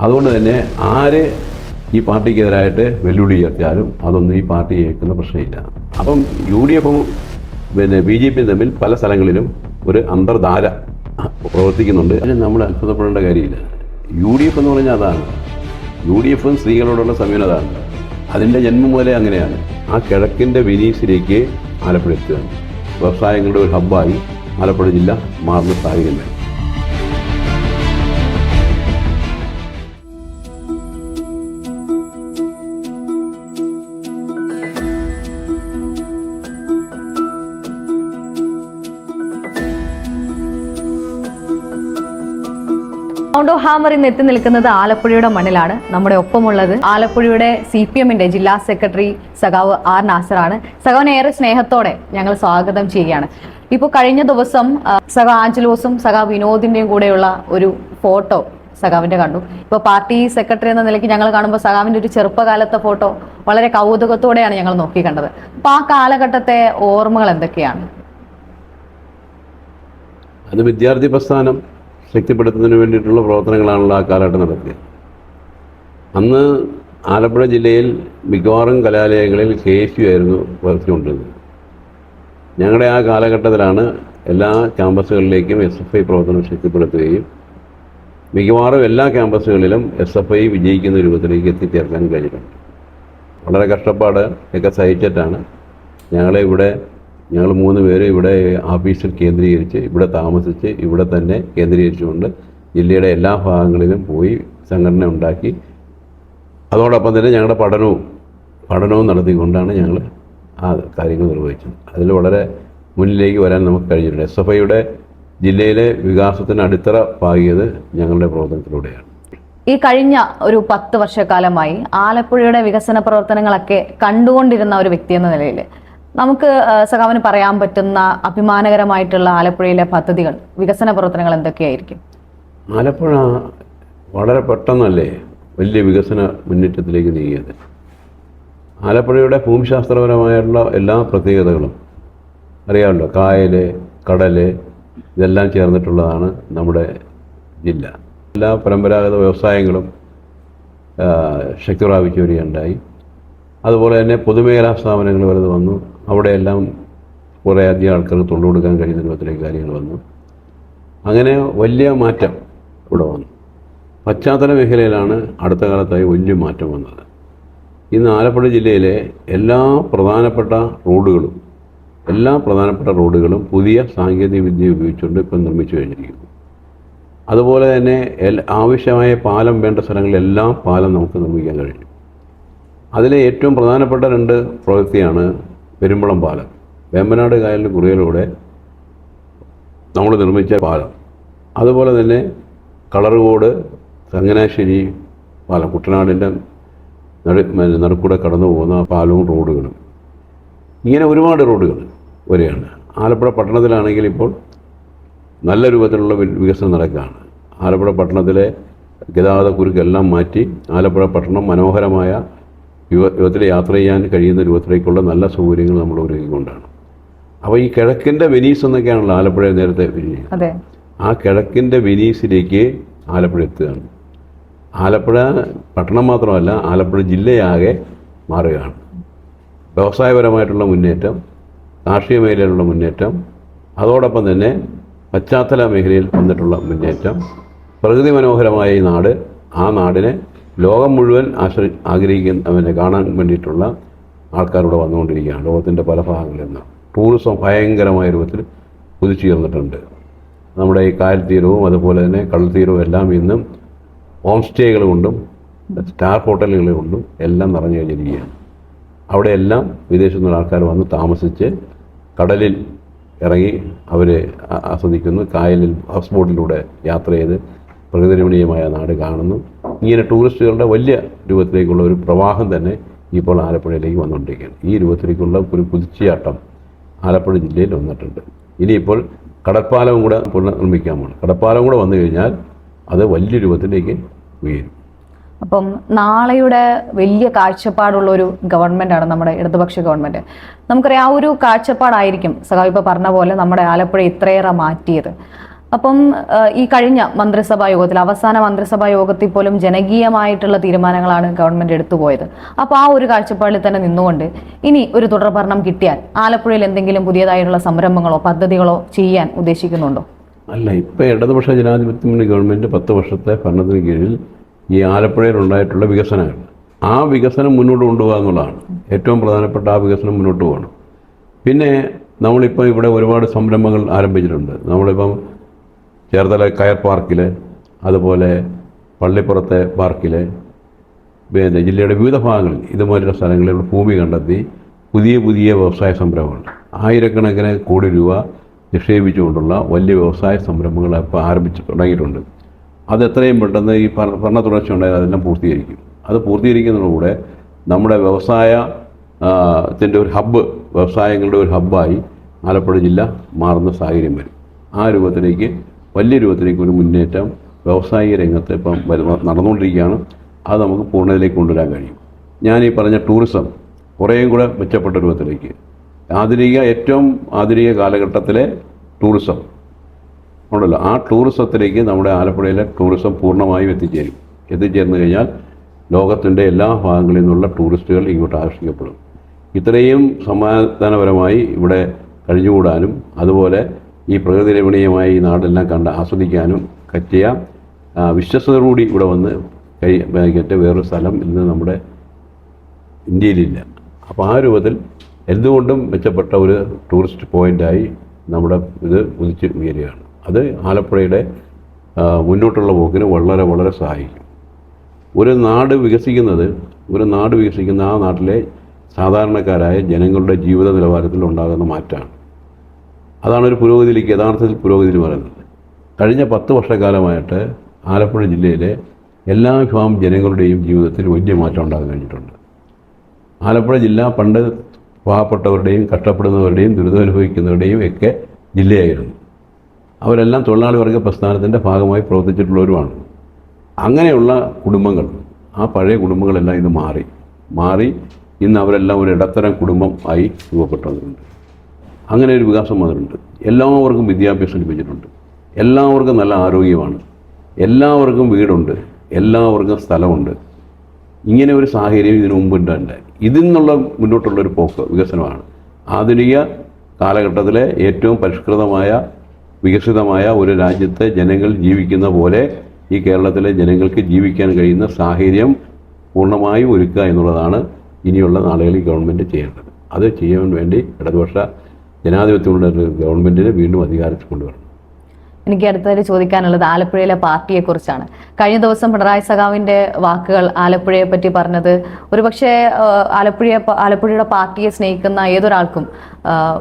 അതുകൊണ്ട് തന്നെ ആര് ഈ പാർട്ടിക്കെതിരായിട്ട് വെല്ലുവിളി ഉയർത്തിയാലും അതൊന്നും ഈ പാർട്ടി ഏൽക്കുന്ന പ്രശ്നമില്ല. അപ്പം UDFും BJPയും തമ്മിൽ പല സ്ഥലങ്ങളിലും ഒരു അന്തർധാര പ്രവർത്തിക്കുന്നുണ്ട്. അതിന് നമ്മൾ അത്ഭുതപ്പെടേണ്ട കാര്യമില്ല. UDF എന്ന് പറഞ്ഞാൽ അതാണ്. UDFും സ്ത്രീകളോടുള്ള സമീപനതാണ്. അതിൻ്റെ ജന്മം മുതലേ അങ്ങനെയാണ്. ആ കിഴക്കിൻ്റെ വെനീസിലേക്ക് ആലപ്പുഴ എത്തുകയാണ്. വ്യവസായങ്ങളുടെ ഒരു ഹബ്ബായി ആലപ്പുഴ ജില്ല മാറുന്ന സാഹചര്യമായി. സൗണ്ട് ഓഫ് ഹാമർ ഇന്ന് എത്തി നിൽക്കുന്നത് ആലപ്പുഴയുടെ മണ്ണിലാണ്. നമ്മുടെ ഒപ്പമുള്ളത് ആലപ്പുഴയുടെ CPMന്റെ ജില്ലാ സെക്രട്ടറി സഖാവ് R. നാസറാണ്. സഖാവിനെ ഏറെ സ്നേഹത്തോടെ ഞങ്ങൾ സ്വാഗതം ചെയ്യുകയാണ്. ഇപ്പോൾ കഴിഞ്ഞ ദിവസം സഖാ ആഞ്ചലോസും സഖാ വിനോദിന്റെയും കൂടെയുള്ള ഒരു ഫോട്ടോ സഖാവിന്റെ കണ്ടു. ഇപ്പോൾ പാർട്ടി സെക്രട്ടറി എന്ന നിലയ്ക്ക് ഞങ്ങൾ കാണുമ്പോൾ സഖാവിന്റെ ഒരു ചെറുപ്പകാലത്തെ ഫോട്ടോ വളരെ കൗതുകത്തോടെയാണ് ഞങ്ങൾ നോക്കി കണ്ടത്. അപ്പൊ ആ കാലഘട്ടത്തെ ഓർമ്മകൾ എന്തൊക്കെയാണ്? അത് വിദ്യാർത്ഥി പ്രസ്ഥാനം ശക്തിപ്പെടുത്തുന്നതിന് വേണ്ടിയിട്ടുള്ള പ്രവർത്തനങ്ങളാണല്ലോ ആ കാലഘട്ടം നടത്തിയത്. അന്ന് ആലപ്പുഴ ജില്ലയിൽ മിക്കവാറും കലാലയങ്ങളിൽ KSU ആയിരുന്നു പ്രവർത്തിച്ചുകൊണ്ടിരുന്നത്. ഞങ്ങളുടെ ആ കാലഘട്ടത്തിലാണ് എല്ലാ ക്യാമ്പസുകളിലേക്കും SFI പ്രവർത്തനം ശക്തിപ്പെടുത്തുകയും മിക്കവാറും എല്ലാ ക്യാമ്പസുകളിലും SFI വിജയിക്കുന്ന രൂപത്തിലേക്ക് എത്തിച്ചേർക്കാൻ കഴിഞ്ഞിട്ടുണ്ട്. വളരെ കഷ്ടപ്പാട് ഒക്കെ സഹിച്ചിട്ടാണ് ഞങ്ങൾ 3 പേര് ഇവിടെ ഓഫീസിൽ കേന്ദ്രീകരിച്ച് ഇവിടെ താമസിച്ച് ഇവിടെ തന്നെ കേന്ദ്രീകരിച്ചുകൊണ്ട് ജില്ലയുടെ എല്ലാ ഭാഗങ്ങളിലും പോയി സംഘടന ഉണ്ടാക്കി അതോടൊപ്പം തന്നെ ഞങ്ങളുടെ പഠനവും നടത്തിക്കൊണ്ടാണ് ഞങ്ങൾ ആ കാര്യങ്ങൾ നിർവഹിച്ചത്. അതിൽ വളരെ മുന്നിലേക്ക് വരാൻ നമുക്ക് കഴിഞ്ഞിട്ടുണ്ട്. SFIയുടെ ജില്ലയിലെ വികാസത്തിന് അടിത്തറ പാകിയത് ഞങ്ങളുടെ പ്രവർത്തനത്തിലൂടെയാണ്. ഈ കഴിഞ്ഞ ഒരു 10 വർഷക്കാലമായി ആലപ്പുഴയുടെ വികസന പ്രവർത്തനങ്ങളൊക്കെ കണ്ടുകൊണ്ടിരുന്ന ഒരു വ്യക്തി എന്ന നിലയിൽ നമുക്ക് സഖാവിന് പറയാൻ പറ്റുന്ന അഭിമാനകരമായിട്ടുള്ള ആലപ്പുഴയിലെ പദ്ധതികൾ, വികസന പ്രവർത്തനങ്ങൾ എന്തൊക്കെയായിരിക്കും? ആലപ്പുഴ വളരെ പെട്ടെന്നല്ലേ വലിയ വികസന മുന്നേറ്റത്തിലേക്ക് നീങ്ങിയത്. ആലപ്പുഴയുടെ ഭൂമിശാസ്ത്രപരമായിട്ടുള്ള എല്ലാ പ്രത്യേകതകളും അറിയാമല്ലോ. കായൽ, കടൽ ഇതെല്ലാം ചേർന്നിട്ടുള്ളതാണ് നമ്മുടെ ജില്ല. എല്ലാ പരമ്പരാഗത വ്യവസായങ്ങളും ശക്തി പ്രാപിച്ചു വരികയുണ്ടായി. അതുപോലെ തന്നെ പൊതുമേഖലാ സ്ഥാപനങ്ങൾ വലുത് വന്നു. അവിടെയെല്ലാം കുറേ അധികം ആൾക്കാർക്ക് തൊഴിൽ കൊടുക്കാൻ കഴിയുന്ന രൂപത്തിലേക്ക് കാര്യങ്ങൾ വന്നു. അങ്ങനെ വലിയ മാറ്റം ഇവിടെ വന്നു. പശ്ചാത്തല മേഖലയിലാണ് അടുത്ത കാലത്തായി വലിയ മാറ്റം വന്നത്. ഇന്ന് ആലപ്പുഴ ജില്ലയിലെ എല്ലാ പ്രധാനപ്പെട്ട റോഡുകളും പുതിയ സാങ്കേതിക വിദ്യ ഉപയോഗിച്ചുകൊണ്ട് ഇപ്പം നിർമ്മിച്ചു കഴിഞ്ഞിരിക്കുന്നു. അതുപോലെ തന്നെ ആവശ്യമായ പാലം വേണ്ട സ്ഥലങ്ങളിലെല്ലാം പാലം നമുക്ക് നിർമ്മിക്കാൻ കഴിഞ്ഞു. അതിലെ ഏറ്റവും പ്രധാനപ്പെട്ട 2 പ്രവൃത്തിയാണ് പെരുമ്പളം പാലം. വേമ്പനാട് കായലിന് കുറുകയിലൂടെ നമ്മൾ നിർമ്മിച്ച പാലം. അതുപോലെ തന്നെ കളറുകോട് ചങ്ങനാശ്ശേരി പാലം, കുട്ടനാടിൻ്റെ നടുക്കൂടെ കടന്നു പോകുന്ന പാലവും റോഡുകളും. ഇങ്ങനെ ഒരുപാട് റോഡുകൾ വരികയാണ്. ആലപ്പുഴ പട്ടണത്തിലാണെങ്കിൽ ഇപ്പോൾ നല്ല രൂപത്തിലുള്ള വികസനം നടക്കുകയാണ്. ആലപ്പുഴ പട്ടണത്തിലെ ഗതാഗത കുരുക്കെല്ലാം മാറ്റി ആലപ്പുഴ പട്ടണം മനോഹരമായ യുവത്തിൽ യാത്ര ചെയ്യാൻ കഴിയുന്ന രൂപത്തിലേക്കുള്ള നല്ല സൗകര്യങ്ങൾ നമ്മൾ ഒരുക്കിക്കൊണ്ടാണ്. അപ്പോൾ ഈ കിഴക്കിൻ്റെ വെനീസ് എന്നൊക്കെയാണല്ലോ ആലപ്പുഴ നേരത്തെ വിരിഞ്ഞത്. ആ കിഴക്കിൻ്റെ വെനീസിലേക്ക് ആലപ്പുഴ എത്തുകയാണ്. ആലപ്പുഴ പട്ടണം മാത്രമല്ല, ആലപ്പുഴ ജില്ലയാകെ മാറുകയാണ്. വ്യവസായപരമായിട്ടുള്ള മുന്നേറ്റം, കാർഷിക മേഖലയിലുള്ള മുന്നേറ്റം, അതോടൊപ്പം തന്നെ പശ്ചാത്തല മേഖലയിൽ വന്നിട്ടുള്ള മുന്നേറ്റം, പ്രകൃതി മനോഹരമായ ഈ നാട്, ആ നാടിനെ ലോകം മുഴുവൻ ആഗ്രഹിക്കുന്ന കാണാൻ വേണ്ടിയിട്ടുള്ള ആൾക്കാരിവിടെ വന്നുകൊണ്ടിരിക്കുകയാണ്. ലോകത്തിൻ്റെ പല ഭാഗങ്ങളിൽ നിന്ന് ടൂറിസം ഭയങ്കരമായ രൂപത്തിൽ കുതിച്ചുയർന്നിട്ടുണ്ട്. നമ്മുടെ ഈ കായൽ തീരവും അതുപോലെ തന്നെ കടൽ തീരവും എല്ലാം ഇന്നും ഹോം സ്റ്റേകൾ കൊണ്ടും സ്റ്റാർ ഹോട്ടലുകൾ കൊണ്ടും എല്ലാം നിറഞ്ഞു കഴിഞ്ഞിരിക്കുകയാണ്. അവിടെയെല്ലാം വിദേശത്തു നിന്നുള്ള ആൾക്കാർ വന്ന് താമസിച്ച് കടലിൽ ഇറങ്ങി അവർ ആസ്വദിക്കുന്നു. കായലിൽ ഹൗസ് ബോട്ടിലൂടെ യാത്ര ചെയ്ത് പ്രകൃതിരമണീയമായ നാട് കാണുന്നു. ഇങ്ങനെ ടൂറിസ്റ്റുകളുടെ വലിയ രൂപത്തിലേക്കുള്ള ഒരു പ്രവാഹം തന്നെ ഇപ്പോൾ ആലപ്പുഴയിലേക്ക് വന്നുകൊണ്ടിരിക്കുകയാണ്. ഈ രൂപത്തിലേക്കുള്ള ഒരു കുതിച്ചുചാട്ടം ആലപ്പുഴ ജില്ലയിൽ വന്നിട്ടുണ്ട്. ഇനിയിപ്പോൾ കടൽപ്പാലവും കൂടെ പുനർനിർമ്മിക്കാൻ പോകണം. കടൽപ്പാലം കൂടെ വന്നു കഴിഞ്ഞാൽ അത് വലിയ രൂപത്തിലേക്ക് ഉയരും. അപ്പം നാളെയുടെ വലിയ കാഴ്ചപ്പാടുള്ള ഒരു ഗവൺമെൻറ്റാണ് നമ്മുടെ ഇടതുപക്ഷ ഗവൺമെൻറ്. നമുക്കറിയാം, ആ ഒരു കാഴ്ചപ്പാടായിരിക്കും സഖാവ് ഇപ്പോൾ പറഞ്ഞ പോലെ നമ്മുടെ ആലപ്പുഴ ഇത്രയേറെ മാറ്റിയത്. അപ്പം ഈ കഴിഞ്ഞ മന്ത്രിസഭാ യോഗത്തിൽ, അവസാന മന്ത്രിസഭാ യോഗത്തിൽ പോലും ജനകീയമായിട്ടുള്ള തീരുമാനങ്ങളാണ് ഗവൺമെന്റ് എടുത്തുപോയത്. അപ്പോൾ ആ ഒരു കാഴ്ചപ്പാടിൽ തന്നെ നിന്നുകൊണ്ട് ഇനി ഒരു തുടർഭരണം കിട്ടിയാൽ ആലപ്പുഴയിൽ എന്തെങ്കിലും പുതിയതായിട്ടുള്ള സംരംഭങ്ങളോ പദ്ധതികളോ ചെയ്യാൻ ഉദ്ദേശിക്കുന്നുണ്ടോ? അല്ല, ഇപ്പോൾ ഇടതുപക്ഷ ജനാധിപത്യ മുന്നണി ഗവൺമെൻറ് 10 വർഷത്തെ ഭരണത്തിന് കീഴിൽ ഈ ആലപ്പുഴയിൽ ഉണ്ടായിട്ടുള്ള വികസനങ്ങൾ, ആ വികസനം മുന്നോട്ട് കൊണ്ടുപോകുക എന്നുള്ളതാണ് ഏറ്റവും പ്രധാനപ്പെട്ട. ആ വികസനം മുന്നോട്ട് പോകണം. പിന്നെ നമ്മളിപ്പോൾ ഇവിടെ ഒരുപാട് സംരംഭങ്ങൾ ആരംഭിച്ചിട്ടുണ്ട്. നമ്മളിപ്പം ചേർത്തല കയർ പാർക്കിൽ, അതുപോലെ പള്ളിപ്പുറത്തെ പാർക്കിൽ, പിന്നെ ജില്ലയുടെ വിവിധ ഭാഗങ്ങളിൽ ഇതുപോലുള്ള സ്ഥലങ്ങളിൽ ഭൂമി കണ്ടെത്തി പുതിയ പുതിയ വ്യവസായ സംരംഭങ്ങൾ, ആയിരക്കണക്കിന് കോടി രൂപ നിക്ഷേപിച്ചുകൊണ്ടുള്ള വലിയ വ്യവസായ സംരംഭങ്ങൾ ഇപ്പോൾ ആരംഭിച്ച് തുടങ്ങിയിട്ടുണ്ട്. അത് എത്രയും പെട്ടെന്ന് ഈ ഭരണ തുടർച്ച ഉണ്ടായാൽ അതെല്ലാം പൂർത്തീകരിക്കും. അത് പൂർത്തീകരിക്കുന്നതിലൂടെ നമ്മുടെ വ്യവസായത്തിൻ്റെ ഒരു ഹബ്ബ്, വ്യവസായങ്ങളുടെ ഒരു ഹബ്ബായി ആലപ്പുഴ ജില്ല മാറുന്ന സാഹചര്യം വരും. ആ രൂപത്തിലേക്ക്, വലിയ രൂപത്തിലേക്ക് ഒരു മുന്നേറ്റം വ്യവസായിക രംഗത്ത് ഇപ്പം നടന്നുകൊണ്ടിരിക്കുകയാണ്. അത് നമുക്ക് പൂർണ്ണതയിലേക്ക് കൊണ്ടുവരാൻ കഴിയും. ഞാൻ ഈ പറഞ്ഞ ടൂറിസം കുറേയും കൂടെ മെച്ചപ്പെട്ട രൂപത്തിലേക്ക്, ഏറ്റവും ആധുനിക കാലഘട്ടത്തിലെ ടൂറിസം ഉണ്ടല്ലോ, ആ ടൂറിസത്തിലേക്ക് നമ്മുടെ ആലപ്പുഴയിലെ ടൂറിസം പൂർണ്ണമായും എത്തിച്ചേർന്നു കഴിഞ്ഞാൽ ലോകത്തിൻ്റെ എല്ലാ ഭാഗങ്ങളിൽ നിന്നുള്ള ടൂറിസ്റ്റുകൾ ഇങ്ങോട്ട് ആകർഷിക്കപ്പെടും. ഇത്രയും സമാധാനപരമായി ഇവിടെ കഴിഞ്ഞുകൂടാനും അതുപോലെ ഈ പ്രകൃതി രമണീയമായ ഈ നാടെല്ലാം കണ്ട് ആസ്വദിക്കാനും പറ്റിയ വിശ്വസ്തയോടുകൂടി ഇവിടെ വന്ന് കയറ്റ വേറൊരു സ്ഥലം ഇന്ന് നമ്മുടെ ഇന്ത്യയിലില്ല. അപ്പോൾ ആ രൂപത്തിൽ എന്തുകൊണ്ടും മെച്ചപ്പെട്ട ഒരു ടൂറിസ്റ്റ് പോയിൻ്റായി നമ്മുടെ ഇത് ഉദിച്ച് ഉയരുകയാണ്. അത് ആലപ്പുഴയുടെ മുന്നോട്ടുള്ള പോക്കിന് വളരെ വളരെ സഹായിക്കും. ഒരു നാട് വികസിക്കുന്ന ആ നാട്ടിലെ സാധാരണക്കാരായ ജനങ്ങളുടെ ജീവിത നിലവാരത്തിൽ ഉണ്ടാകുന്ന മാറ്റമാണ്. അതാണ് ഒരു പുരോഗതിയിലേക്ക്, യഥാർത്ഥത്തിൽ പുരോഗതി പറയുന്നത്. കഴിഞ്ഞ 10 വർഷക്കാലമായിട്ട് ആലപ്പുഴ ജില്ലയിലെ എല്ലാ വിഭാഗം ജനങ്ങളുടെയും ജീവിതത്തിൽ വലിയ മാറ്റം ഉണ്ടാകാൻ കഴിഞ്ഞിട്ടുണ്ട്. ആലപ്പുഴ ജില്ല പണ്ട് പാവപ്പെട്ടവരുടെയും കഷ്ടപ്പെടുന്നവരുടെയും ദുരിതമനുഭവിക്കുന്നവരുടെയും ഒക്കെ ജില്ലയായിരുന്നു. അവരെല്ലാം തൊഴിലാളി വർഗ പ്രസ്ഥാനത്തിൻ്റെ ഭാഗമായി പ്രവർത്തിച്ചിട്ടുള്ളവരുമാണ്. അങ്ങനെയുള്ള കുടുംബങ്ങൾ, ആ പഴയ കുടുംബങ്ങളെല്ലാം ഇന്ന് മാറി ഇന്ന് അവരെല്ലാം ഒരു ഇടത്തരം കുടുംബം ആയി രൂപപ്പെട്ടു വന്നിട്ടുണ്ട്. അങ്ങനെ ഒരു വികാസം വന്നിട്ടുണ്ട്. എല്ലാവർക്കും വിദ്യാഭ്യാസം ലഭിച്ചിട്ടുണ്ട്. എല്ലാവർക്കും നല്ല ആരോഗ്യമാണ്. എല്ലാവർക്കും വീടുണ്ട്. എല്ലാവർക്കും സ്ഥലമുണ്ട്. ഇങ്ങനെ ഒരു സാഹചര്യം ഇതിനു മുമ്പ് ഉണ്ടായിട്ടുണ്ട്. ഇതിൽ നിന്നുള്ള മുന്നോട്ടുള്ളൊരു പോക്ക് വികസനമാണ്. ആധുനിക കാലഘട്ടത്തിലെ ഏറ്റവും പരിഷ്കൃതമായ വികസിതമായ ഒരു രാജ്യത്തെ ജനങ്ങൾ ജീവിക്കുന്ന പോലെ ഈ കേരളത്തിലെ ജനങ്ങൾക്ക് ജീവിക്കാൻ കഴിയുന്ന സാഹചര്യം പൂർണ്ണമായും ഒരുക്കുക എന്നുള്ളതാണ് ഇനിയുള്ള നാളുകളിൽ ഗവൺമെൻറ് ചെയ്യേണ്ടത്. അത് ചെയ്യാൻ വേണ്ടി ഇടതുപക്ഷ ജനാധിപത്യമുള്ള ഗവൺമെൻറ്റിനെ വീണ്ടും അധികാരത്തിൽ കൊണ്ടുവരണം. എനിക്ക് അടുത്തതായി ചോദിക്കാനുള്ളത് ആലപ്പുഴയിലെ പാർട്ടിയെക്കുറിച്ചാണ്. കഴിഞ്ഞ ദിവസം പിണറായി സഖാവിൻ്റെ വാക്കുകൾ ആലപ്പുഴയെ പറ്റി പറഞ്ഞത് ഒരുപക്ഷെ ആലപ്പുഴയുടെ പാർട്ടിയെ സ്നേഹിക്കുന്ന ഏതൊരാൾക്കും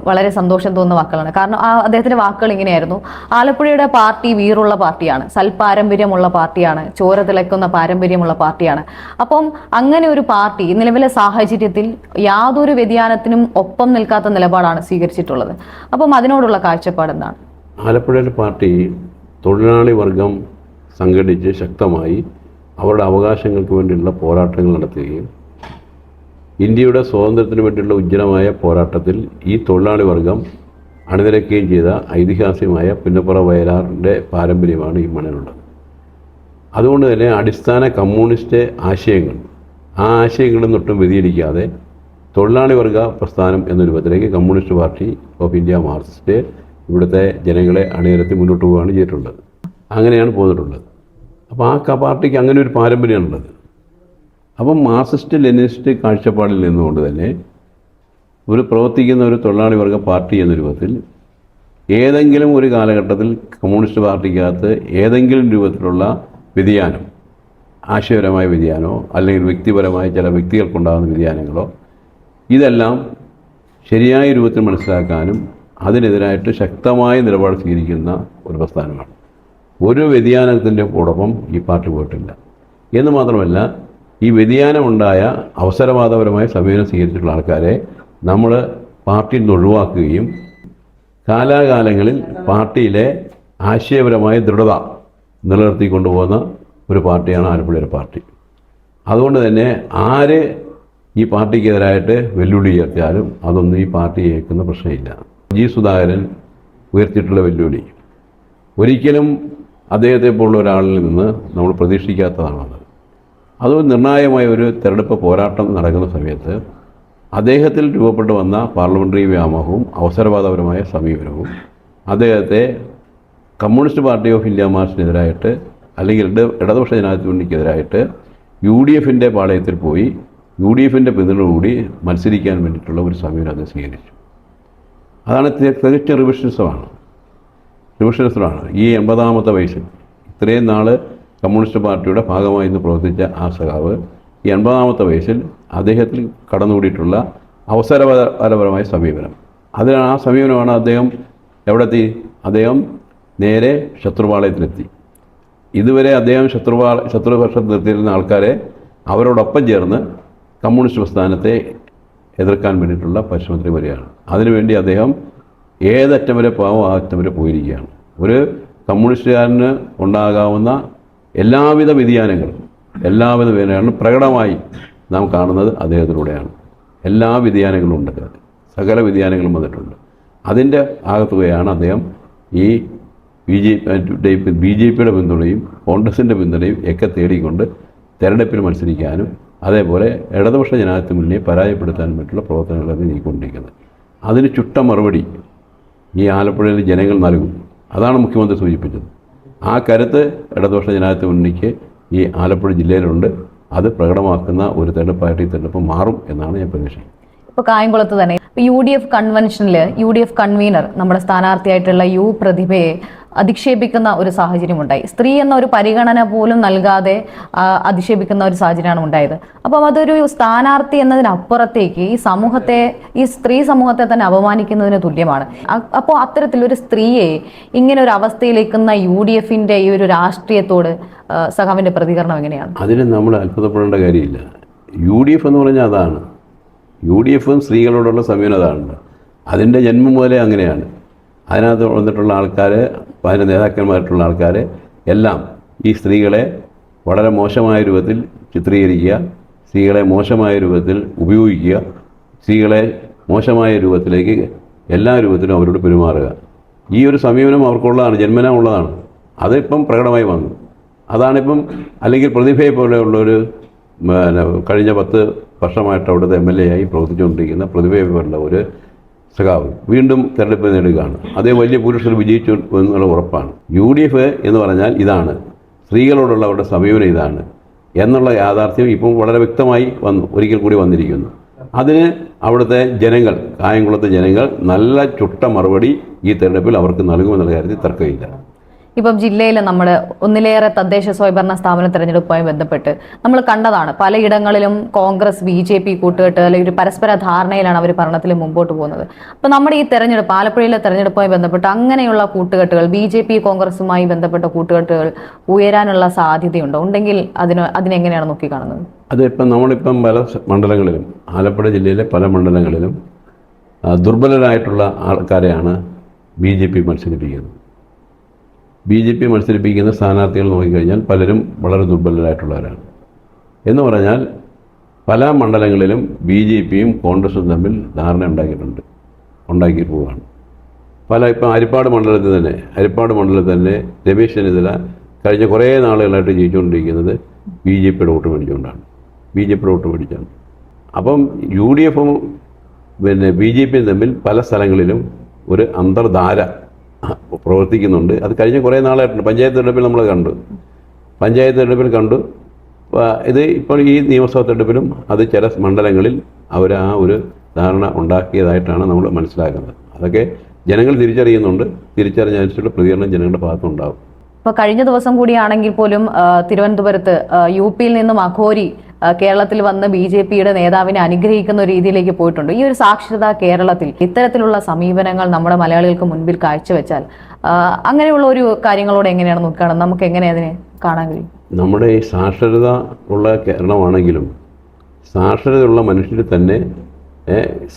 വളരെ സന്തോഷം തോന്നുന്ന വാക്കുകളാണ്. കാരണം അദ്ദേഹത്തിൻ്റെ വാക്കുകൾ ഇങ്ങനെയായിരുന്നു: ആലപ്പുഴയുടെ പാർട്ടി വീറുള്ള പാർട്ടിയാണ്, സൽപാരമ്പര്യമുള്ള പാർട്ടിയാണ്, ചോര തിളക്കുന്ന പാരമ്പര്യമുള്ള പാർട്ടിയാണ്. അപ്പം അങ്ങനെ ഒരു പാർട്ടി നിലവിലെ സാഹചര്യത്തിൽ യാതൊരു വ്യതിയാനത്തിനും ഒപ്പം നിൽക്കാത്ത നിലപാടാണ് സ്വീകരിച്ചിട്ടുള്ളത്. അപ്പം അതിനോടുള്ള കാഴ്ചപ്പാട് എന്താണ്? ആലപ്പുഴയിലെ പാർട്ടി തൊഴിലാളി വർഗം സംഘടിച്ച് ശക്തമായി അവരുടെ അവകാശങ്ങൾക്ക് വേണ്ടിയുള്ള പോരാട്ടങ്ങൾ നടത്തുകയും ഇന്ത്യയുടെ സ്വാതന്ത്ര്യത്തിന് വേണ്ടിയുള്ള ഉജ്ജ്വലമായ പോരാട്ടത്തിൽ ഈ തൊഴിലാളി വർഗം അണിനിരക്കുകയും ചെയ്ത ഐതിഹാസികമായ പുന്നപ്പുറ വയലാറിൻ്റെ പാരമ്പര്യമാണ് ഈ മണ്ണിലുള്ളത്. അതുകൊണ്ട് തന്നെ അടിസ്ഥാന കമ്മ്യൂണിസ്റ്റ് ആശയങ്ങൾ, ആ ആശയങ്ങളിൽ നിന്നൊട്ടും വ്യതിചലിക്കാതെ തൊഴിലാളി വർഗ പ്രസ്ഥാനം എന്ന രൂപത്തിലേക്ക് communist party of India Marxist ഇവിടുത്തെ ജനങ്ങളെ അണിനിരത്തി മുന്നോട്ട് പോവുകയാണ് ചെയ്തിട്ടുള്ളത്. അങ്ങനെയാണ് പോന്നിട്ടുള്ളത്. അപ്പോൾ ആ പാർട്ടിക്ക് അങ്ങനെ ഒരു പാരമ്പര്യമാണുള്ളത്. അപ്പം മാർക്സിസ്റ്റ് ലെനിനിസ്റ്റ് കാഴ്ചപ്പാടിൽ നിന്നുകൊണ്ട് തന്നെ പ്രവർത്തിക്കുന്ന ഒരു തൊഴിലാളി വർഗ പാർട്ടി എന്ന രൂപത്തിൽ ഏതെങ്കിലും ഒരു കാലഘട്ടത്തിൽ കമ്മ്യൂണിസ്റ്റ് പാർട്ടിക്കകത്ത് ഏതെങ്കിലും രൂപത്തിലുള്ള വ്യതിയാനം, ആശയപരമായ വ്യതിയാനമോ അല്ലെങ്കിൽ വ്യക്തിപരമായ ചില വ്യക്തികൾക്കുണ്ടാകുന്ന വ്യതിയാനങ്ങളോ, ഇതെല്ലാം ശരിയായ രൂപത്തിൽ മനസ്സിലാക്കാനും അതിനെതിരായിട്ട് ശക്തമായ നിലപാട് സ്വീകരിക്കുന്ന ഒരു പ്രസ്ഥാനമാണ്. ഒരു വ്യതിയാനത്തിൻ്റെ കൂടൊപ്പം ഈ പാർട്ടി പോയിട്ടില്ല. എന്ന് മാത്രമല്ല, ഈ വ്യതിയാനമുണ്ടായ അവസരവാദപരമായ സമീപനം സ്വീകരിച്ചിട്ടുള്ള ആൾക്കാരെ നമ്മൾ പാർട്ടിയിൽ നിന്ന് ഒഴിവാക്കുകയും കാലാകാലങ്ങളിൽ പാർട്ടിയിലെ ആശയപരമായ ദൃഢത നിലനിർത്തിക്കൊണ്ടുപോകുന്ന ഒരു പാർട്ടിയാണ് ആലപ്പുഴയിലെ പാർട്ടി. അതുകൊണ്ട് തന്നെ ആര് ഈ പാർട്ടിക്കെതിരായിട്ട് വെല്ലുവിളി ഉയർത്തിയാലും അതൊന്നും ഈ പാർട്ടി ഏൽക്കുന്ന പ്രശ്നമില്ല. ജി സുധാകരൻ ഉയർത്തിയിട്ടുള്ള വെല്ലുവിളി ഒരിക്കലും അദ്ദേഹത്തെ പോലുള്ള ഒരാളിൽ നിന്ന് നമ്മൾ പ്രതീക്ഷിക്കാത്തതാണത്. അത് നിർണായകമായ ഒരു തെരഞ്ഞെടുപ്പ് പോരാട്ടം നടക്കുന്ന സമയത്ത് അദ്ദേഹത്തിൽ രൂപപ്പെട്ടു വന്ന പാർലമെൻ്ററി വ്യാമോഹവും അവസരവാദപരമായ സമീപനവും അദ്ദേഹത്തെ കമ്മ്യൂണിസ്റ്റ് പാർട്ടി ഓഫ് ഇന്ത്യ മാർച്ചിനെതിരായിട്ട് അല്ലെങ്കിൽ ഇടതുപക്ഷ ജനാധിപത്യ മുന്നണിക്കെതിരായിട്ട് UDFൻ്റെ പാളയത്തിൽ പോയി UDFൻ്റെ പിന്തുണയോടുകൂടി മത്സരിക്കാൻ വേണ്ടിയിട്ടുള്ള ഒരു സമീപനം അത് സ്വീകരിച്ചു. അതാണ് തികച്ച റിവിഷനിസമാണ്. ഈ 80ാമത്തെ വയസ്സിൽ ഇത്രയും നാൾ കമ്മ്യൂണിസ്റ്റ് പാർട്ടിയുടെ ഭാഗമായി നിന്ന് പ്രവർത്തിച്ച ആ സഖാവ് ഈ 80ാമത്തെ വയസ്സിൽ അദ്ദേഹത്തിൽ കടന്നുകൂടിയിട്ടുള്ള അവസരപരമായ സമീപനം. അതിനാണ് ആ സമീപനമാണ് അദ്ദേഹം എവിടെത്തി? അദ്ദേഹം നേരെ ശത്രുപാളയത്തിലെത്തി. ഇതുവരെ അദ്ദേഹം ശത്രുപക്ഷത്ത് നിർത്തിയിരുന്ന ആൾക്കാരെ അവരോടൊപ്പം ചേർന്ന് കമ്മ്യൂണിസ്റ്റ് പ്രസ്ഥാനത്തെ എതിർക്കാൻ വേണ്ടിയിട്ടുള്ള പരിശ്രമത്തിൽ വരികയാണ്. അതിനുവേണ്ടി അദ്ദേഹം ഏതറ്റം വരെ പോകാമോ ആ അറ്റം വരെ പോയിരിക്കുകയാണ്. ഒരു കമ്മ്യൂണിസ്റ്റുകാരന് ഉണ്ടാകാവുന്ന എല്ലാവിധ വ്യതിയാനങ്ങളും പ്രകടമായി നാം കാണുന്നത് അദ്ദേഹത്തിലൂടെയാണ്. എല്ലാ വ്യതിയാനങ്ങളും ഉണ്ട്, സകല വ്യതിയാനങ്ങളും വന്നിട്ടുണ്ട്. അതിൻ്റെ ആകത്തുകയാണ് അദ്ദേഹം ഈ BJPയുടെ പിന്തുണയും കോൺഗ്രസിൻ്റെ പിന്തുണയും ഒക്കെ തേടിക്കൊണ്ട് തെരഞ്ഞെടുപ്പിൽ മത്സരിക്കാനും അതേപോലെ ഇടതുപക്ഷ ജനാധിപത്യ മുന്നണിയെ പരാജയപ്പെടുത്താനും മറ്റുള്ള പ്രവർത്തനങ്ങളൊക്കെ നീക്കിക്കൊണ്ടിരിക്കുന്നത്. അതിന് ചുട്ട മറുപടി ഈ ആലപ്പുഴയിലെ ജനങ്ങൾ നൽകും. അതാണ് മുഖ്യമന്ത്രി സൂചിപ്പിച്ചത്. ആ കരുത്ത് ഇടതുപക്ഷ ജനാധിപത്യ മുന്നണിക്ക് ഈ ആലപ്പുഴ ജില്ലയിലുണ്ട്. അത് പ്രകടമാക്കുന്ന ഒരു തെരഞ്ഞെടുപ്പായിട്ട് ഈ തെരഞ്ഞെടുപ്പ് മാറും എന്നാണ് ഞാൻ പ്രതീക്ഷിക്കുന്നത്. ഇപ്പോൾ കായംകുളത്ത് തന്നെ UDF കൺവെൻഷനിൽ UDF കൺവീനർ നമ്മുടെ സ്ഥാനാർത്ഥിയായിട്ടുള്ള പ്രതിഭയെ അധിക്ഷേപിക്കുന്ന ഒരു സാഹചര്യമുണ്ടായി. സ്ത്രീ എന്ന ഒരു പരിഗണന പോലും നൽകാതെ അധിക്ഷേപിക്കുന്ന ഒരു സാഹചര്യമാണ് ഉണ്ടായത്. അപ്പം അതൊരു സ്ഥാനാർത്ഥി എന്നതിനപ്പുറത്തേക്ക് ഈ സ്ത്രീ സമൂഹത്തെ തന്നെ അപമാനിക്കുന്നതിന് തുല്യമാണ്. അപ്പോൾ അത്തരത്തിലൊരു സ്ത്രീയെ ഇങ്ങനെ ഒരു അവസ്ഥയിലേക്കുന്ന UDFൻ്റെ ഈ ഒരു രാഷ്ട്രീയത്തോട് സഖാവിൻ്റെ പ്രതികരണം എങ്ങനെയാണ്? അതിന് നമ്മൾ അത്ഭുതപ്പെടേണ്ട കാര്യമില്ല. UDF എന്ന് പറഞ്ഞാൽ അതാണ്. UDFും സ്ത്രീകളോടുള്ള സമീപനം അതാണ്. അതിൻ്റെ ജന്മം മുതലേ അങ്ങനെയാണ്. അതിനകത്ത് വന്നിട്ടുള്ള ആൾക്കാർ, അതിൻ്റെ നേതാക്കന്മാരായിട്ടുള്ള ആൾക്കാർ എല്ലാം ഈ സ്ത്രീകളെ വളരെ മോശമായ രൂപത്തിൽ ചിത്രീകരിക്കുക, സ്ത്രീകളെ മോശമായ രൂപത്തിൽ ഉപയോഗിക്കുക, സ്ത്രീകളെ മോശമായ രൂപത്തിലേക്ക് എല്ലാ രൂപത്തിലും അവരോട് പെരുമാറുക. ഈ ഒരു സമീപനം അവർക്കുള്ളതാണ്, ജന്മനാ ഉള്ളതാണ്. അതിപ്പം പ്രകടമായി വന്നു. അതാണിപ്പം അല്ലെങ്കിൽ പ്രതിഭയെ പോലെയുള്ളൊരു കഴിഞ്ഞ 10 വർഷമായിട്ട് അവിടുത്തെ MLA ആയി പ്രവർത്തിച്ചുകൊണ്ടിരിക്കുന്ന പ്രതിഭയെ പോലുള്ള ഒരു സഖാവ് വീണ്ടും തെരഞ്ഞെടുപ്പ് നേടുകയാണ്. അതേ വലിയ പുരുഷർ വിജയിച്ചു എന്നുള്ള ഉറപ്പാണ്. UDF എന്ന് പറഞ്ഞാൽ ഇതാണ്, സ്ത്രീകളോടുള്ള അവരുടെ സമീപനം ഇതാണ് എന്നുള്ള യാഥാർത്ഥ്യം ഇപ്പം വളരെ വ്യക്തമായി ഒരിക്കൽ കൂടി വന്നിരിക്കുന്നു. അതിന് അവിടുത്തെ ജനങ്ങൾ, കായംകുളത്തെ ജനങ്ങൾ നല്ല ചുട്ട മറുപടി ഈ തെരഞ്ഞെടുപ്പിൽ അവർക്ക് നൽകുമെന്നുള്ള കാര്യത്തിൽ തർക്കമില്ല. ഇപ്പം ജില്ലയിൽ നമ്മൾ ഒന്നിലേറെ തദ്ദേശ സ്വയംഭരണ സ്ഥാപന തെരഞ്ഞെടുപ്പുമായി ബന്ധപ്പെട്ട് നമ്മൾ കണ്ടതാണ്. പലയിടങ്ങളിലും കോൺഗ്രസ് BJP കൂട്ടുകെട്ട് അല്ലെങ്കിൽ ഒരു പരസ്പര ധാരണയിലാണ് അവർ ഭരണത്തിൽ മുമ്പോട്ട് പോകുന്നത്. അപ്പം നമ്മുടെ ഈ തെരഞ്ഞെടുപ്പ്, ആലപ്പുഴയിലെ തെരഞ്ഞെടുപ്പുമായി ബന്ധപ്പെട്ട് അങ്ങനെയുള്ള കൂട്ടുകെട്ടുകൾ, BJP കോൺഗ്രസുമായി ബന്ധപ്പെട്ട കൂട്ടുകെട്ടുകൾ ഉയരാനുള്ള സാധ്യതയുണ്ടോ? ഉണ്ടെങ്കിൽ അതിനെങ്ങനെയാണ് നോക്കിക്കാണുന്നത്? അതിപ്പം നമ്മളിപ്പം പല മണ്ഡലങ്ങളിലും, ആലപ്പുഴ ജില്ലയിലെ പല മണ്ഡലങ്ങളിലും ദുർബലരായിട്ടുള്ള ആൾക്കാരെയാണ് BJP മത്സരിപ്പിക്കുന്നത്. BJP മത്സരിപ്പിക്കുന്ന സ്ഥാനാർത്ഥികൾ നോക്കിക്കഴിഞ്ഞാൽ പലരും വളരെ ദുർബലരായിട്ടുള്ളവരാണ്. എന്ന് പറഞ്ഞാൽ പല മണ്ഡലങ്ങളിലും BJPയും കോൺഗ്രസും തമ്മിൽ ധാരണ ഉണ്ടാക്കി പോവുകയാണ്. ഇപ്പം ഹരിപ്പാട് മണ്ഡലത്തിൽ തന്നെ രമേശ് ചെന്നിത്തല കഴിഞ്ഞ കുറേ നാളുകളായിട്ട് ജയിച്ചുകൊണ്ടിരിക്കുന്നത് BJPയുടെ വോട്ട് മേടിച്ചാണ്. അപ്പം UDFും BJPയും തമ്മിൽ പല സ്ഥലങ്ങളിലും ഒരു അന്തർധാര പ്രവർത്തിക്കുന്നുണ്ട്. അത് കഴിഞ്ഞ കുറേ നാളായിട്ടുണ്ട്. പഞ്ചായത്ത് തെരഞ്ഞെടുപ്പിൽ നമ്മൾ കണ്ടു. ഇത് ഇപ്പോൾ ഈ നിയമസഭാ തെരഞ്ഞെടുപ്പിലും അത് ചില മണ്ഡലങ്ങളിൽ അവർ ആ ഒരു ധാരണ ഉണ്ടാക്കിയതായിട്ടാണ് നമ്മൾ മനസ്സിലാക്കുന്നത്. അതൊക്കെ ജനങ്ങൾ തിരിച്ചറിയുന്നുണ്ട്. തിരിച്ചറിഞ്ഞനുസരിച്ചുള്ള പ്രതികരണം ജനങ്ങളുടെ ഭാഗത്തുണ്ടാകും. ഇപ്പോൾ കഴിഞ്ഞ ദിവസം കൂടിയാണെങ്കിൽ പോലും തിരുവനന്തപുരത്ത് UPയിൽ നിന്നും അഘോരി കേരളത്തിൽ വന്ന് BJPയുടെ നേതാവിനെ അനുഗ്രഹിക്കുന്ന ഒരു രീതിയിലേക്ക് പോയിട്ടുണ്ട്. ഈ ഒരു സാക്ഷരത കേരളത്തിൽ ഇത്തരത്തിലുള്ള സമീപനങ്ങൾ നമ്മുടെ മലയാളികൾക്ക് മുൻപിൽ കാഴ്ചവെച്ചാൽ അങ്ങനെയുള്ള ഒരു കാര്യങ്ങളോട് എങ്ങനെയാണ് നോക്കുകയാണ്? നമുക്ക് എങ്ങനെ അതിനെ കാണാൻ കഴിയും? നമ്മുടെ ഈ സാക്ഷരത ഉള്ള കേരളമാണെങ്കിലും സാക്ഷരതയുള്ള മനുഷ്യർ തന്നെ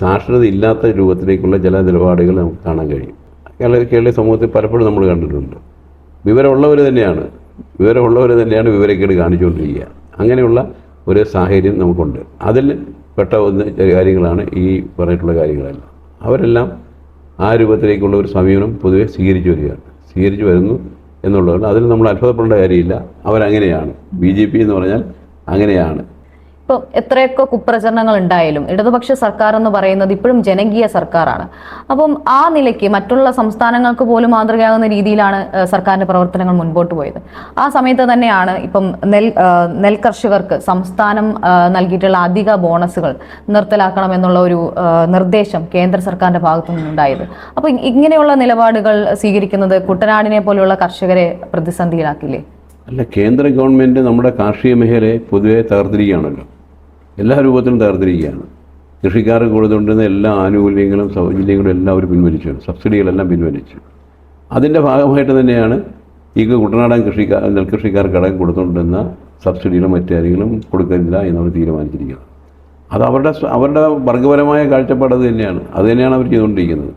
സാക്ഷരത ഇല്ലാത്ത രൂപത്തിലേക്കുള്ള ചില നിലപാടുകൾ നമുക്ക് കാണാൻ കഴിയും. കേരളീയ സമൂഹത്തിൽ പലപ്പോഴും നമ്മൾ കണ്ടിട്ടുണ്ട്. വിവരമുള്ളവർ തന്നെയാണ് വിവരക്കേട് കാണിച്ചുകൊണ്ടിരിക്കുക. അങ്ങനെയുള്ള ഒരു സാഹചര്യം നമുക്കുണ്ട്. അതിൽ പെട്ട കാര്യങ്ങളാണ് ഈ പറഞ്ഞിട്ടുള്ള കാര്യങ്ങളെല്ലാം. അവരെല്ലാം ആ രൂപത്തിലേക്കുള്ള ഒരു സമീപനം പൊതുവെ സ്വീകരിച്ചു വരികയാണ്. സ്വീകരിച്ചു വരുന്നു എന്നുള്ളതാണ്. അതിൽ നമ്മൾ അത്ഭുതപ്പെടേണ്ട കാര്യമില്ല. അവരങ്ങനെയാണ്. BJP എന്ന് പറഞ്ഞാൽ അങ്ങനെയാണ്. ഇപ്പം എത്രയൊക്കെ കുപ്രചരണങ്ങൾ ഉണ്ടായാലും ഇടതുപക്ഷ സർക്കാർ എന്ന് പറയുന്നത് ഇപ്പോഴും ജനകീയ സർക്കാരാണ്. അപ്പം ആ നിലയ്ക്ക് മറ്റുള്ള സംസ്ഥാനങ്ങൾക്ക് പോലും മാതൃകയാകുന്ന രീതിയിലാണ് സർക്കാരിന്റെ പ്രവർത്തനങ്ങൾ മുൻപോട്ട് പോയത്. ആ സമയത്ത് തന്നെയാണ് ഇപ്പം നെൽ കർഷകർക്ക് സംസ്ഥാനം നൽകിയിട്ടുള്ള അധിക ബോണസുകൾ നിർത്തലാക്കണമെന്നുള്ള ഒരു നിർദ്ദേശം കേന്ദ്ര സർക്കാരിന്റെ ഭാഗത്തു നിന്നുണ്ടായത്. അപ്പൊ ഇങ്ങനെയുള്ള നിലപാടുകൾ സ്വീകരിക്കുന്നത് കുട്ടനാടിനെ പോലെയുള്ള കർഷകരെ പ്രതിസന്ധിയിലാക്കില്ലേ? അല്ല, കേന്ദ്ര ഗവൺമെൻറ് നമ്മുടെ കാർഷിക മേഖലയെ പൊതുവെ തകർത്തിരിക്കുകയാണല്ലോ. എല്ലാ രൂപത്തിലും തകർത്തിരിക്കുകയാണ്. കൃഷിക്കാർക്ക് കൊടുത്തുകൊണ്ടിരുന്ന എല്ലാ ആനുകൂല്യങ്ങളും സൗജന്യങ്ങളും എല്ലാം അവർ പിൻവലിച്ചു, സബ്സിഡികളെല്ലാം പിൻവലിച്ചു. അതിൻ്റെ ഭാഗമായിട്ട് തന്നെയാണ് ഈ കുട്ടനാടൻ നെൽകൃഷിക്കാർ കടം കൊടുത്തുകൊണ്ടിരുന്ന സബ്സിഡികളും മറ്റു കാര്യങ്ങളും കൊടുക്കുന്നില്ല എന്നവർ തീരുമാനിച്ചിരിക്കുന്നത്. അത് അവരുടെ വർഗപരമായ കാഴ്ചപ്പാട് അത് തന്നെയാണ്. അത് തന്നെയാണ് അവർ ചെയ്തുകൊണ്ടിരിക്കുന്നത്.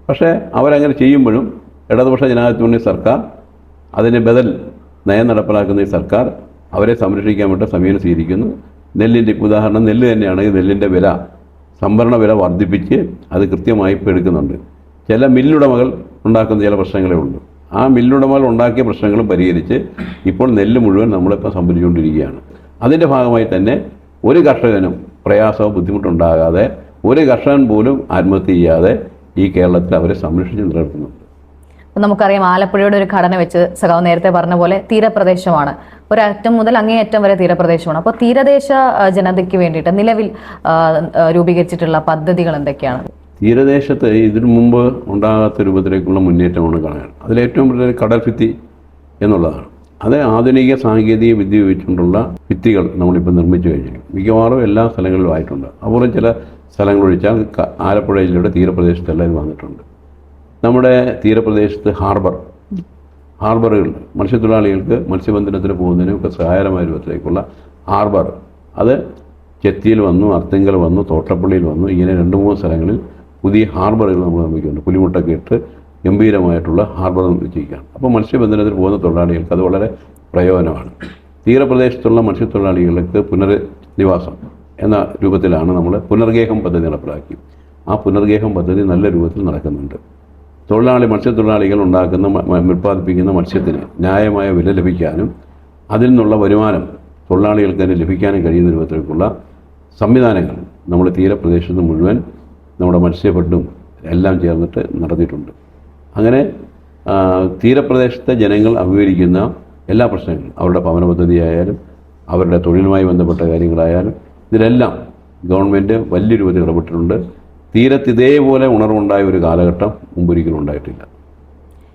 പക്ഷേ അവരങ്ങനെ ചെയ്യുമ്പോഴും ഇടതുപക്ഷ ജനാധിപത്യ മുന്നണി സർക്കാർ അതിന് ബദൽ നയം നടപ്പിലാക്കുന്ന ഈ സർക്കാർ അവരെ സംരക്ഷിക്കാൻ വേണ്ട സമീപനം സ്വീകരിക്കുന്നു. നെല്ലിൻ്റെ ഉദാഹരണം നെല്ല് തന്നെയാണെങ്കിൽ നെല്ലിൻ്റെ വില, സംഭരണ വില വർദ്ധിപ്പിച്ച് അത് കൃത്യമായി ഇപ്പോൾ എടുക്കുന്നുണ്ട്. ചില മില്ലുടമകൾ ഉണ്ടാക്കുന്ന ചില പ്രശ്നങ്ങളേ ഉള്ളൂ. ആ മില്ലുടമകൾ ഉണ്ടാക്കിയ പ്രശ്നങ്ങളും പരിഹരിച്ച് ഇപ്പോൾ നെല്ല് മുഴുവൻ നമ്മളിപ്പോൾ സംഭരിച്ചുകൊണ്ടിരിക്കുകയാണ്. അതിൻ്റെ ഭാഗമായി തന്നെ ഒരു കർഷകനും പ്രയാസമോ ബുദ്ധിമുട്ടുണ്ടാകാതെ, ഒരു കർഷകൻ പോലും ആത്മഹത്യ ചെയ്യാതെ ഈ കേരളത്തിൽ അവരെ സംരക്ഷിച്ച് നിലനിർത്തുന്നുണ്ട്. നമുക്കറിയാം, ആലപ്പുഴയുടെ ഒരു ഘടന വെച്ച് സഖാവ് നേരത്തെ പറഞ്ഞ പോലെ തീരപ്രദേശമാണ്, ഒരറ്റം മുതൽ അങ്ങേയറ്റം വരെ തീരപ്രദേശമാണ്. അപ്പോൾ തീരദേശ ജനതയ്ക്ക് വേണ്ടിയിട്ട് നിലവിൽ രൂപീകരിച്ചിട്ടുള്ള പദ്ധതികൾ എന്തൊക്കെയാണ്? തീരദേശത്ത് ഇതിനു മുമ്പ് ഉണ്ടാകാത്ത രൂപത്തിലേക്കുള്ള മുന്നേറ്റമാണ് കാണുന്നത്. അതിലേറ്റവും വലിയ കടൽ ഭിത്തി എന്നുള്ളതാണ്. അത് ആധുനിക സാങ്കേതിക വിദ്യ ഉപയോഗിച്ചുകൊണ്ടുള്ള ഭിത്തികൾ നമ്മളിപ്പോൾ നിർമ്മിച്ചു കഴിഞ്ഞു. മിക്കവാറും എല്ലാ സ്ഥലങ്ങളിലും ആയിട്ടുണ്ട്. അതുപോലെ ചില സ്ഥലങ്ങൾ ഒഴിച്ചാൽ ആലപ്പുഴ ജില്ലയുടെ തീരപ്രദേശത്തെല്ലാം ഇത് വന്നിട്ടുണ്ട്. നമ്മുടെ തീരപ്രദേശത്ത് ഹാർബറുകൾ മത്സ്യത്തൊഴിലാളികൾക്ക് മത്സ്യബന്ധനത്തിന് പോകുന്നതിനൊക്കെ സഹായകരമായ രൂപത്തിലേക്കുള്ള ഹാർബർ, അത് ചെത്തിയിൽ വന്നു, അർത്തിങ്കൽ വന്നു, തോട്ടപ്പള്ളിയിൽ വന്നു. ഇങ്ങനെ 2-3 സ്ഥലങ്ങളിൽ പുതിയ ഹാർബറുകൾ നമ്മൾ നിർമ്മിക്കുന്നുണ്ട്. പുലിമുട്ടൊക്കെ ഇട്ട് ഗംഭീരമായിട്ടുള്ള ഹാർബർ നിർമ്മിച്ചിരിക്കുകയാണ്. അപ്പോൾ മത്സ്യബന്ധനത്തിന് പോകുന്ന തൊഴിലാളികൾക്ക് അത് വളരെ പ്രയോജനമാണ്. തീരപ്രദേശത്തുള്ള മത്സ്യത്തൊഴിലാളികൾക്ക് പുനരധിവാസം എന്ന രൂപത്തിലാണ് നമ്മൾ പുനർഗേഹം പദ്ധതി നടപ്പിലാക്കി. ആ പുനർഗേഹം പദ്ധതി നല്ല രൂപത്തിൽ നടക്കുന്നുണ്ട്. മത്സ്യത്തൊഴിലാളികൾ ഉണ്ടാക്കുന്ന ഉൽപ്പാദിപ്പിക്കുന്ന മത്സ്യത്തിന് ന്യായമായ വില ലഭിക്കാനും അതിൽ നിന്നുള്ള വരുമാനം തൊഴിലാളികൾക്ക് തന്നെ ലഭിക്കാനും കഴിയുന്ന രൂപത്തിലേക്കുള്ള സംവിധാനങ്ങൾ നമ്മൾ തീരപ്രദേശത്ത് മുഴുവൻ നമ്മുടെ മത്സ്യഫെഡും എല്ലാം ചേർന്നിട്ട് നടത്തിയിട്ടുണ്ട്. അങ്ങനെ തീരപ്രദേശത്തെ ജനങ്ങൾ അഭിമുഖീകരിക്കുന്ന എല്ലാ പ്രശ്നങ്ങളും, അവരുടെ ഭവന പദ്ധതിയായാലും അവരുടെ തൊഴിലുമായി ബന്ധപ്പെട്ട കാര്യങ്ങളായാലും ഇതിലെല്ലാം ഗവൺമെൻറ് വലിയ രൂപത്തിൽ ഇടപെട്ടിട്ടുണ്ട്. തീരത്ത് ഇതേപോലെ ഉണർവുണ്ടായ ഒരു കാലഘട്ടം മുമ്പൊരിക്കലും ഉണ്ടായിട്ടില്ല.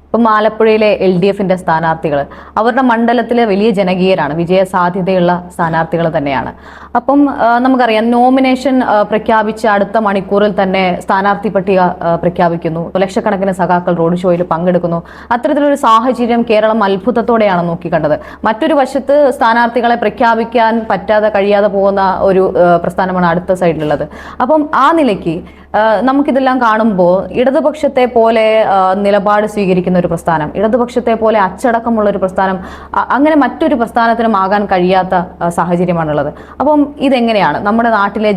ഇപ്പം ആലപ്പുഴയിലെ LDFന്റെ സ്ഥാനാർത്ഥികൾ അവരുടെ മണ്ഡലത്തിൽ വലിയ ജനകീയരാണ്, വിജയ സാധ്യതയുള്ള സ്ഥാനാർത്ഥികൾ തന്നെയാണ്. അപ്പം നമുക്കറിയാം, നോമിനേഷൻ പ്രഖ്യാപിച്ച അടുത്ത മണിക്കൂറിൽ തന്നെ സ്ഥാനാർത്ഥി പട്ടിക പ്രഖ്യാപിക്കുന്നു. ലക്ഷക്കണക്കിന് സഖാക്കൾ റോഡ് ഷോയിൽ പങ്കെടുക്കുന്നു. അത്തരത്തിലൊരു സാഹചര്യം കേരളം അത്ഭുതത്തോടെയാണ് നോക്കിക്കണ്ടത്. മറ്റൊരു വശത്ത് സ്ഥാനാർത്ഥികളെ പ്രഖ്യാപിക്കാൻ കഴിയാതെ പോകുന്ന ഒരു പ്രസ്ഥാനമാണ് അടുത്ത സൈഡിലുള്ളത്. അപ്പം ആ നിലയ്ക്ക് നമുക്കിതെല്ലാം കാണുമ്പോൾ ഇടതുപക്ഷത്തെ പോലെ നിലപാട് സ്വീകരിക്കുന്ന ഒരു പ്രസ്ഥാനം, ഇടതുപക്ഷത്തെ പോലെ അച്ചടക്കമുള്ള ഒരു പ്രസ്ഥാനം, അങ്ങനെ മറ്റൊരു പ്രസ്ഥാനത്തിനും ആകാൻ കഴിയാത്ത സാഹചര്യമാണുള്ളത്. അപ്പം ഇതെങ്ങനെയാണ് നമ്മുടെ നാട്ടിലെ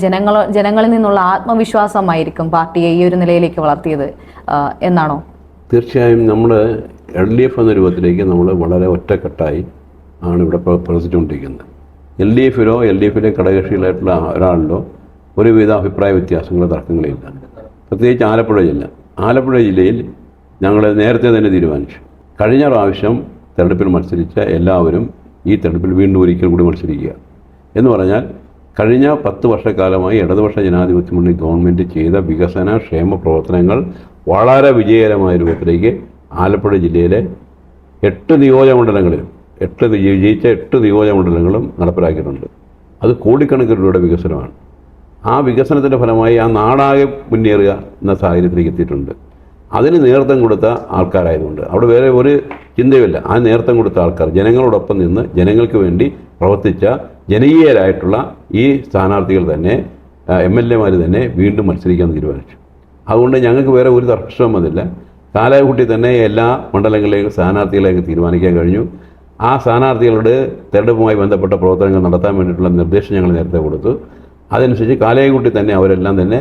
ജനങ്ങളിൽ നിന്നുള്ള ആത്മവിശ്വാസമായിരിക്കും പാർട്ടിയെ ഈ ഒരു നിലയിലേക്ക് വളർത്തിയത് എന്നാണോ? തീർച്ചയായും നമ്മൾ LDF എന്ന രൂപത്തിലേക്ക് നമ്മൾ വളരെ ഒറ്റക്കെട്ടായി ആണ് ഇവിടെ പ്രവർത്തിച്ചുകൊണ്ടിരിക്കുന്നത്. LDFിലെ ഘടകകക്ഷികളായിട്ടുള്ള ഒരാളിലോ ഒരുവിധ അഭിപ്രായ വ്യത്യാസങ്ങളോ തർക്കങ്ങളില്ല. പ്രത്യേകിച്ച് ആലപ്പുഴ ജില്ലയിൽ ഞങ്ങൾ നേരത്തെ തന്നെ തീരുമാനിച്ചു, കഴിഞ്ഞ പ്രാവശ്യം തെരഞ്ഞെടുപ്പിൽ മത്സരിച്ച എല്ലാവരും ഈ തെരഞ്ഞെടുപ്പിൽ വീണ്ടും ഒരിക്കൽ കൂടി മത്സരിക്കുക എന്ന് പറഞ്ഞാൽ, കഴിഞ്ഞ 10 വർഷക്കാലമായി ഇടതുപക്ഷ ജനാധിപത്യ മുന്നണി ഗവൺമെൻറ് ചെയ്ത വികസന ക്ഷേമ പ്രവർത്തനങ്ങൾ വളരെ വിജയകരമായ രൂപത്തിലേക്ക് ആലപ്പുഴ ജില്ലയിലെ 8 നിയോജകമണ്ഡലങ്ങളിലും വിജയിച്ച 8 നിയോജകമണ്ഡലങ്ങളും നടപ്പിലാക്കിയിട്ടുണ്ട്. അത് കോടിക്കണക്കിന് രൂപയുടെ വികസനമാണ്. ആ വികസനത്തിൻ്റെ ഫലമായി ആ നാടാകെ മുന്നേറുക എന്ന സാഹചര്യത്തിലേക്ക് എത്തിയിട്ടുണ്ട്. അതിന് നേതൃത്വം കൊടുത്ത ആൾക്കാരായതുകൊണ്ട് അവിടെ വേറെ ഒരു ചിന്തയുമില്ല. ആ നേതൃത്വം കൊടുത്ത ആൾക്കാർ ജനങ്ങളോടൊപ്പം നിന്ന് ജനങ്ങൾക്ക് വേണ്ടി പ്രവർത്തിച്ച ജനകീയരായിട്ടുള്ള ഈ സ്ഥാനാർത്ഥികൾ തന്നെ, MLA തന്നെ വീണ്ടും മത്സരിക്കാൻ തീരുമാനിച്ചു. അതുകൊണ്ട് ഞങ്ങൾക്ക് വേറെ ഒരു തർക്കവും വന്നില്ല. കാലാകൂട്ടി തന്നെ എല്ലാ മണ്ഡലങ്ങളിലേക്കും സ്ഥാനാർത്ഥികളെയൊക്കെ തീരുമാനിക്കാൻ കഴിഞ്ഞു. ആ സ്ഥാനാർത്ഥികളുടെ തെരഞ്ഞെടുപ്പുമായി ബന്ധപ്പെട്ട പ്രവർത്തനങ്ങൾ നടത്താൻ വേണ്ടിയിട്ടുള്ള നിർദ്ദേശം ഞങ്ങൾ നേരത്തെ കൊടുത്തു. അതനുസരിച്ച് കാലയെക്കൂട്ടി തന്നെ അവരെല്ലാം തന്നെ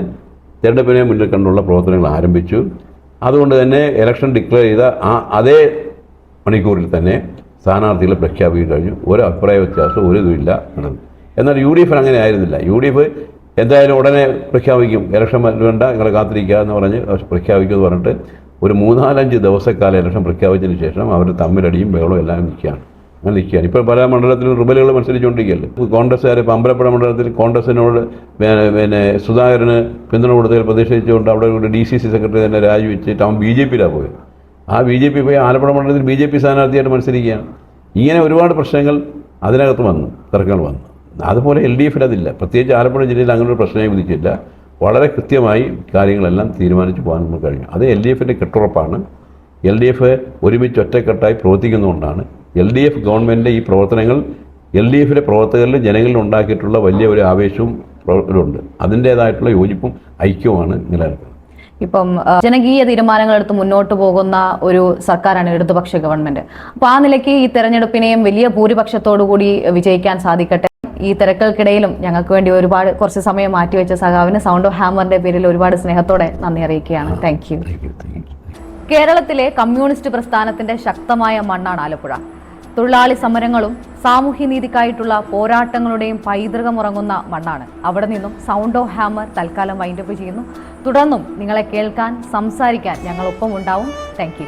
തെരഞ്ഞെടുപ്പിനെ മുന്നിൽ കണ്ടുള്ള പ്രവർത്തനങ്ങൾ ആരംഭിച്ചു. അതുകൊണ്ട് തന്നെ ഇലക്ഷൻ ഡിക്ലെയർ ചെയ്ത അതേ മണിക്കൂറിൽ തന്നെ സ്ഥാനാർത്ഥികളെ പ്രഖ്യാപിക്കാൻ കഴിഞ്ഞു. ഒരു അഭിപ്രായ വ്യത്യാസം ഒരു ഇതുമില്ല നടന്നു. എന്നാൽ UDF അങ്ങനെ ആയിരുന്നില്ല. UDF എന്തായാലും ഉടനെ പ്രഖ്യാപിക്കും, ഇലക്ഷൻ വേണ്ട നിങ്ങളെ കാത്തിരിക്കുക എന്ന് പറഞ്ഞ് പ്രഖ്യാപിക്കുമെന്ന് പറഞ്ഞിട്ട് ഒരു 3-4 ദിവസക്കാലം ഇലക്ഷൻ പ്രഖ്യാപിച്ചതിന് ശേഷം അവർ തമ്മിലടിയും ബഹളവും എല്ലാം നിൽക്കുകയാണ്. ഇപ്പോൾ പല മണ്ഡലത്തിലും റിബലുകൾ മത്സരിച്ചുകൊണ്ടിരിക്കുകയല്ലേ. കോൺഗ്രസ്സുകാർ ഇപ്പോൾ അമ്പലപ്പുഴ മണ്ഡലത്തിൽ കോൺഗ്രസിനോട് പിന്നെ സുധാകരന് പിന്തുണ കൊടുത്തതിൽ പ്രതിഷേധിച്ചുകൊണ്ട് അവിടെ ഒരു DCC സെക്രട്ടറി തന്നെ രാജിവെച്ചിട്ട് അവൻ BJPയിലാണ് പോയത്. ആ BJP പോയി ആലപ്പുഴ മണ്ഡലത്തിൽ BJP സ്ഥാനാർത്ഥിയായിട്ട് മത്സരിക്കുകയാണ്. ഇങ്ങനെ ഒരുപാട് പ്രശ്നങ്ങൾ അതിനകത്ത് വന്നു, തർക്കങ്ങൾ വന്നു. അതുപോലെ LDF അതില്ല. പ്രത്യേകിച്ച് ആലപ്പുഴ ജില്ലയിൽ അങ്ങനെ ഒരു പ്രശ്നമേ വിധിച്ചില്ല. വളരെ കൃത്യമായി കാര്യങ്ങളെല്ലാം തീരുമാനിച്ചു പോകാൻ നമുക്ക് കഴിഞ്ഞു. അത് LDFിൻ്റെ കെട്ടുറപ്പാണ്. LDF ഒരുമിച്ച് ഒറ്റക്കെട്ടായി പ്രവർത്തിക്കുന്നതുകൊണ്ടാണ് LDF ഗവൺമെൻറ്റിൻ്റെ ഈ പ്രവർത്തനങ്ങൾ LDFിലെ പ്രവർത്തകരിൽ ജനങ്ങളിൽ ഉണ്ടാക്കിയിട്ടുള്ള വലിയ ഒരു ആവേശവും പ്രവർത്തനമുണ്ട്. അതിൻ്റേതായിട്ടുള്ള യോജിപ്പും ഐക്യവുമാണ് നിലനിൽക്കുന്നത്. ഇപ്പം ജനകീയ തീരുമാനങ്ങൾ എടുത്ത് മുന്നോട്ട് പോകുന്ന ഒരു സർക്കാരാണ് ഇടതുപക്ഷ ഗവൺമെന്റ്. അപ്പോൾ ആ നിലയ്ക്ക് ഈ തെരഞ്ഞെടുപ്പിനെയും വലിയ ഭൂരിപക്ഷത്തോടു കൂടി വിജയിക്കാൻ സാധിക്കട്ടെ. ഈ തിരക്കുകൾക്കിടയിലും ഞങ്ങൾക്ക് വേണ്ടി കുറച്ച് സമയം മാറ്റിവെച്ച സഖാവിന് സൗണ്ട് ഓഫ് ഹാമറിന്റെ പേരിൽ ഒരുപാട് സ്നേഹത്തോടെ നന്ദി അറിയിക്കുകയാണ്. Thank you. കേരളത്തിലെ കമ്മ്യൂണിസ്റ്റ് പ്രസ്ഥാനത്തിന്റെ ശക്തമായ മണ്ണാണ് ആലപ്പുഴ. തൊഴിലാളി സമരങ്ങളും സാമൂഹ്യനീതിക്കായിട്ടുള്ള പോരാട്ടങ്ങളുടെയും പൈതൃകമുറങ്ങുന്ന മണ്ണാണ്. അവിടെ നിന്നും സൗണ്ട് ഓഫ് ഹാമർ തൽക്കാലം വൈൻഡപ്പ് ചെയ്യുന്നു. തുടർന്നും നിങ്ങളെ കേൾക്കാൻ, സംസാരിക്കാൻ ഞങ്ങളൊപ്പം ഉണ്ടാവും. Thank you.